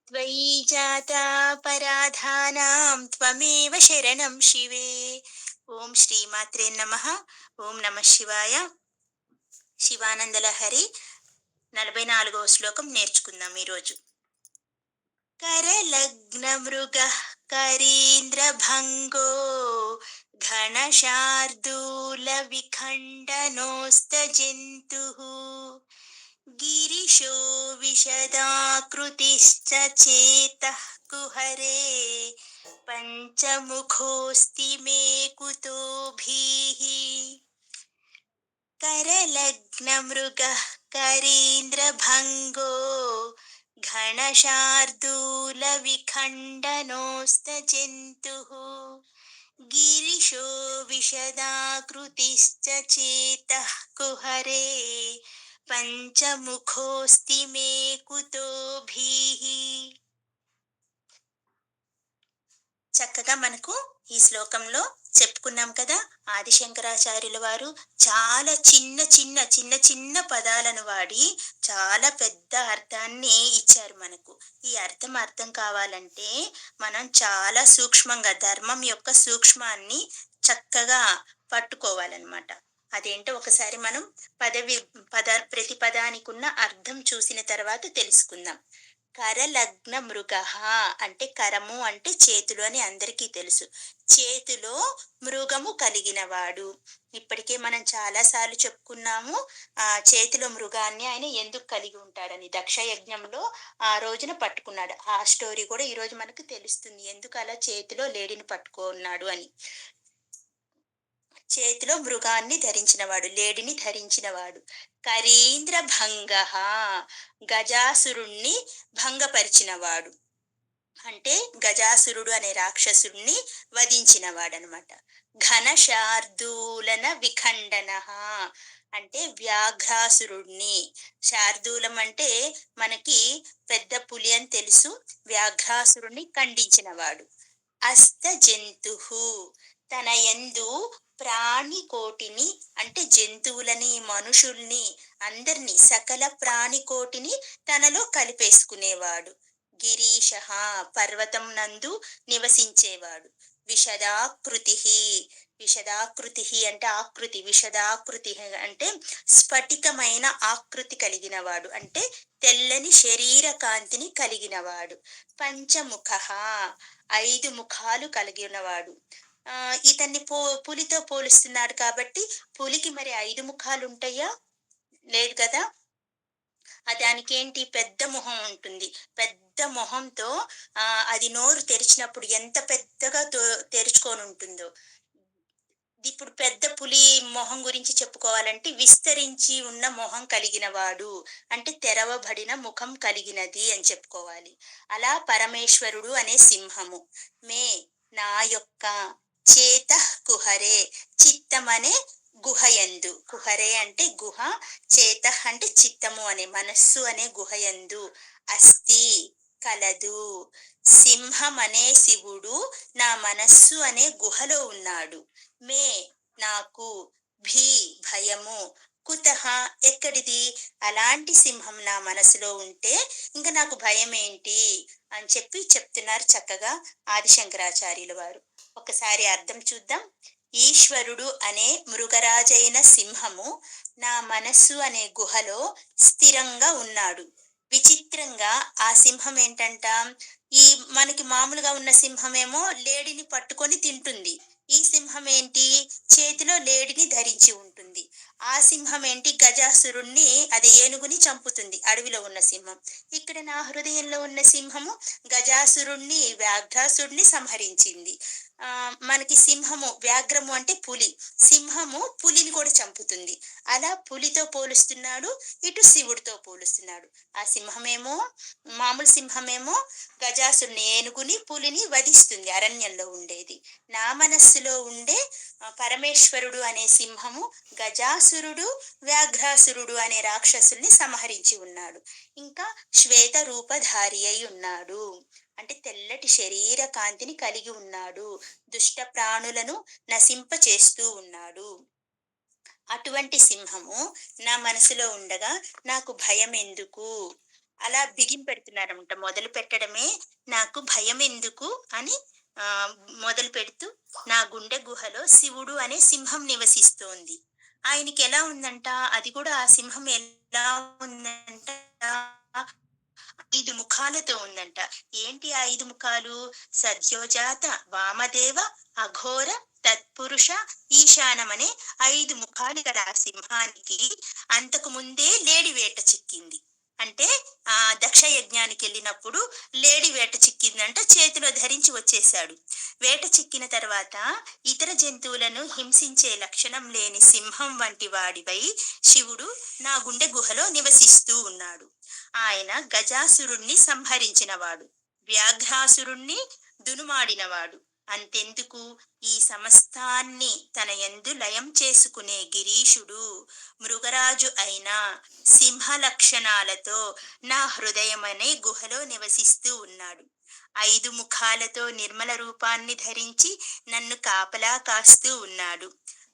त्वयि जातापराधानां त्वमेव శరణం శివే. ఓం శ్రీమాత్రే నమః. ఓం నమ శివాయ. శివానందలహరి 44వ శ్లోకం నేర్చుకుందాం ఈరోజు. కరలగ్న మృగ కరీంద్రభంగో ఘనశార్దూల విఖండనోస్త జంతు గిరిశో విశదాకృతిశ్చ చేతః కుహరే పంచముఖోస్తి మే కుతోభిః. करलग्नमृगः करीन्द्रभङ्गो घनशार्दूलविखण्डनोस्तजन्तुः गिरिशो विशदाकृतिश्च चेतः कुहरे पञ्चमुखोऽस्ति मे कुतोभिः. చక్కగా మనకు ఈ శ్లోకంలో చెప్పుకున్నాం కదా, ఆదిశంకరాచార్యుల వారు చాలా చిన్న చిన్న చిన్న చిన్న పదాలను వాడి చాలా పెద్ద అర్థాన్ని ఇచ్చారు మనకు. ఈ అర్థం కావాలంటే మనం చాలా సూక్ష్మంగా ధర్మం యొక్క సూక్ష్మాన్ని చక్కగా పట్టుకోవాలన్నమాట. అదేంటో ఒకసారి మనం ప్రతి పదానికి ఉన్న అర్థం చూసిన తర్వాత తెలుసుకుందాం. కరలగ్న మృగ అంటే కరము అంటే చేతులు అని అందరికీ తెలుసు. చేతిలో మృగము కలిగినవాడు. ఇప్పటికే మనం చాలా సార్లు చెప్పుకున్నాము ఆ చేతిలో మృగాన్ని ఆయన ఎందుకు కలిగి ఉంటాడని. దక్ష యజ్ఞంలో ఆ రోజున పట్టుకున్నాడు. ఆ స్టోరీ కూడా ఈ రోజు మనకు తెలుస్తుంది, ఎందుకు అలా చేతిలో లేడిని పట్టుకున్నాడు అని. చేతిలో మృగాన్ని ధరించినవాడు, లేడిని ధరించినవాడు. కరీంద్ర భంగ గజాసురుణ్ణి భంగపరిచినవాడు, అంటే గజాసురుడు అనే రాక్షసుడిని వధించినవాడనమాట. ఘన శార్దూలన విఖండన అంటే వ్యాఘ్రాసురుణ్ణి. శార్దూలం అంటే మనకి పెద్ద పులి అని తెలుసు. వ్యాఘ్రాసురుణ్ణి ఖండించినవాడు. అస్త జంతు తన యందు ప్రాణి కోటిని అంటే జంతువులని మనుషుల్ని అందరినీ సకల ప్రాణి కోటిని తనలో కలిపేసుకునేవాడు. గిరీశ పర్వతం నందు నివసించేవాడు. విశదాకృతి విశదాకృతి అంటే ఆకృతి, విశదాకృతి అంటే స్ఫటికమైన ఆకృతి కలిగినవాడు, అంటే తెల్లని శరీర కాంతిని కలిగినవాడు. పంచముఖ 5 ముఖాలు కలిగినవాడు. ఇతన్ని పులితో పోలుస్తున్నాడు కాబట్టి పులికి మరి 5 ముఖాలు ఉంటాయా? లేదు కదా. దానికేంటి పెద్ద మొహం ఉంటుంది. పెద్ద మొహంతో అది నోరు తెరిచినప్పుడు ఎంత పెద్దగా తెరుచుకొని ఉంటుందో. ఇప్పుడు పెద్ద పులి మొహం గురించి చెప్పుకోవాలంటే విస్తరించి ఉన్న మొహం కలిగిన వాడు, అంటే తెరవబడిన ముఖం కలిగినది అని చెప్పుకోవాలి. అలా పరమేశ్వరుడు అనే సింహము మే నా యొక్క చేత కుహరే చిత్తమనే గుహయందు, కుహరే అంటే గుహ, చేత అంటే చిత్తము అనే మనస్సు అనే గుహయందు, అస్థి కలదు, సింహం అనే శివుడు నా మనస్సు అనే గుహలో ఉన్నాడు. మే నాకు, భీ భయము, కుతః ఎక్కడిది, అలాంటి సింహం నా మనసులో ఉంటే ఇంకా నాకు భయం ఏంటి అని చెప్తున్నారు చక్కగా ఆదిశంకరాచార్యుల వారు. ఒకసారి అర్థం చూద్దాం. ఈశ్వరుడు అనే మృగరాజైన సింహము నా మనస్సు అనే గుహలో స్థిరంగా ఉన్నాడు. విచిత్రంగా ఆ సింహం ఏంటంట, ఈ మనకి మామూలుగా ఉన్న సింహమేమో లేడిని పట్టుకొని తింటుంది. ఈ సింహం ఏంటి, చేతిలో లేడిని ధరించి ఉంటుంది. ఆ సింహం ఏంటి, గజాసురుణ్ణి అది ఏనుగుని చంపుతుంది, అడవిలో ఉన్న సింహం. ఇక్కడ నా హృదయంలో ఉన్న సింహము గజాసురుణ్ణి వ్యాఘ్రాసురుణ్ణి సంహరించింది. మనకి సింహము, వ్యాఘ్రము అంటే పులి, సింహము పులిని కూడా చంపుతుంది. అలా పులితో పోలుస్తున్నాడు, ఇటు శివుడితో పోలుస్తున్నాడు. ఆ సింహమేమో మామూలు సింహమేమో గజాసురుని ఏనుగుని పులిని వధిస్తుంది, అరణ్యంలో ఉండేది. నా మనస్సులో ఉండే పరమేశ్వరుడు అనే సింహము గజాసురుడు వ్యాఘ్రాసురుడు అనే రాక్షసుల్ని సంహరించి ఉన్నాడు. ఇంకా శ్వేత రూపధారి అయి ఉన్నాడు, అంటే తెల్లటి శరీర కాంతిని కలిగి ఉన్నాడు. దుష్ట ప్రాణులను నశింప చేస్తూ ఉన్నాడు. అటువంటి సింహము నా మనసులో ఉండగా నాకు భయం ఎందుకు అలా బిగింపెడుతున్నారనమాట. మొదలుపెట్టడమే నాకు భయమెందుకు అని ఆహ్, మొదలుపెడుతూ నా గుండె గుహలో శివుడు అనే సింహం నివసిస్తోంది. ఆయనకెలా ఉందంట, అది కూడా ఆ సింహం ఎలా ఉందంట 5 ముఖాలతో ఉందంట. ఏంటి ఆ 5 ముఖాలు? సద్యోజాత, వామదేవ, అఘోర, తత్పురుష, ఈశానమనే 5 ముఖాలు గల ఆ సింహానికి అంతకు ముందే లేడి వేట చిక్కింది. అంటే దక్ష యజ్ఞానికెళ్ళినప్పుడు లేడి వేట చిక్కిందంట. చేతిలో ధరించి వచ్చేశాడు. వేట చిక్కిన తర్వాత ఇతర జంతువులను హింసించే లక్షణం లేని సింహం వంటి వాడివై శివుడు నా గుండె గుహలో నివసిస్తూ ఉన్నాడు. ఆయన గజాసురుణ్ణి సంహరించినవాడు. వ్యాఘ్రాసురుణ్ణి దునుమాడినవాడు. అంతెందుకు, ఈ సమస్తాన్ని తన యందు లయం చేసుకునే గిరీశుడు మృగరాజు అయిన సింహ లక్షణాలతో నా హృదయమనే గుహలో నివసిస్తూ ఉన్నాడు. 5 ముఖాలతో నిర్మల రూపాన్ని ధరించి నన్ను కాపలా కాస్తూ ఉన్నాడు.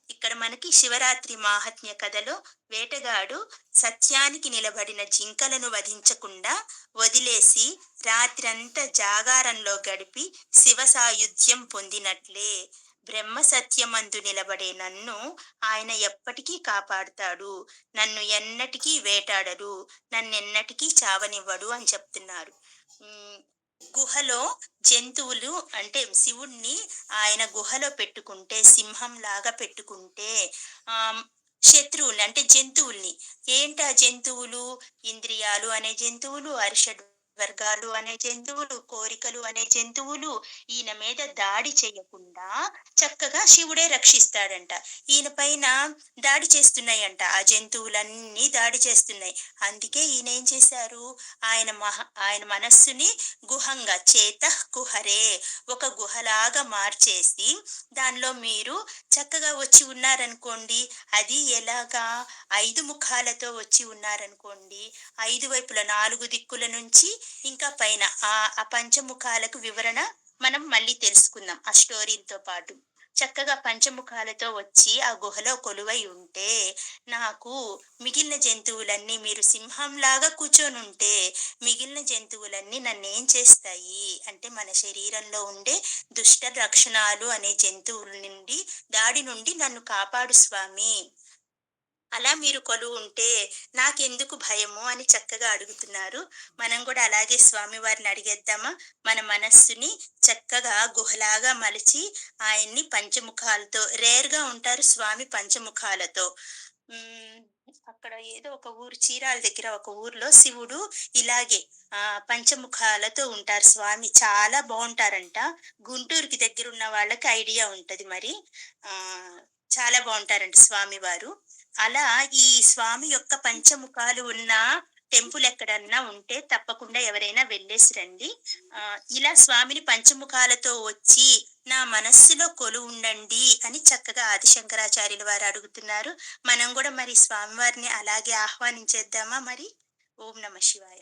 ఇక్కడ మనకి శివరాత్రి మాహాత్మ్య కథలో వేటగాడు సత్యానికి నిలబడిన జింకలను వధించకుండా వదిలేసి రాత్రంతా జాగారంలో గడిపి శివ సాయుధ్యం పొందినట్లే బ్రహ్మ సత్యమందు నిలబడే నన్ను ఆయన ఎప్పటికీ కాపాడుతాడు. నన్ను ఎన్నటికీ వేటాడడు. నన్నెన్నటికీ చావనివ్వడు అని చెప్తున్నారు. ఉమ్, గుహలో జంతువులు అంటే శివుణ్ణి ఆయన గుహలో పెట్టుకుంటే సింహంలాగా పెట్టుకుంటే ఆహ్, శత్రువుల్ని అంటే జంతువుల్ని ఏంటా జంతువులు? ఇంద్రియాలు అనే జంతువులు, అరిషడ్ వర్గాలు అనే జంతువులు, కోరికలు అనే జంతువులు ఈయన మీద దాడి చేయకుండా చక్కగా శివుడే రక్షిస్తాడంట. ఈయన పైన దాడి చేస్తున్నాయంట. ఆ జంతువులన్నీ దాడి చేస్తున్నాయి. అందుకే ఈయనేం చేశారు? ఆయన మనస్సుని గుహంగా కుహరే ఒక గుహలాగా మార్చేసి దానిలో మీరు చక్కగా వచ్చి ఉన్నారనుకోండి. అది ఎలాగా? 5 ముఖాలతో వచ్చి ఉన్నారనుకోండి. 5 వైపుల 4 దిక్కుల నుంచి ఇంకా పైన ఆ పంచముఖాలకు వివరణ మనం మళ్ళీ తెలుసుకుందాం ఆ స్టోరీతో పాటు. చక్కగా పంచముఖాలతో వచ్చి ఆ గుహలో కొలువై ఉంటే నాకు మిగిలిన జంతువులన్నీ మీరు సింహంలాగా కూర్చొనుంటే మిగిలిన జంతువులన్నీ నన్నేం చేస్తాయి అంటే మన శరీరంలో ఉండే దుష్ట లక్షణాలు అనే జంతువుల నుండి దాడి నుండి నన్ను కాపాడు స్వామి. అలా మీరు కొలువుంటే నాకెందుకు భయము అని చక్కగా అడుగుతున్నారు. మనం కూడా అలాగే స్వామివారిని అడిగేద్దామా? మన మనస్సుని చక్కగా గుహలాగా మలిచి ఆయన్ని పంచముఖాలతో రేర్‌గా ఉంటారు స్వామి పంచముఖాలతో. హ్మ్. అక్కడ ఏదో ఒక ఊరు చీరాల దగ్గర ఒక ఊర్లో శివుడు ఇలాగే పంచముఖాలతో ఉంటారు స్వామి. చాలా బావుంటారంట. గుంటూరుకి దగ్గరున్న వాళ్ళకి ఐడియా ఉంటది మరి. ఆహ్, చాలా బావుంటారంట స్వామివారు. అలా ఈ స్వామి యొక్క పంచముఖాలు ఉన్న టెంపుల్ ఎక్కడన్నా ఉంటే తప్పకుండా ఎవరైనా వెళ్ళేసి రండి. ఇలా స్వామిని పంచముఖాలతో వచ్చి నా మనస్సులో కొలువుండండి అని చక్కగా ఆదిశంకరాచార్యుల వారు అడుగుతున్నారు. మనం గూడా మరి స్వామివారిని అలాగే ఆహ్వానించేద్దామా మరి? ఓం నమః శివాయ.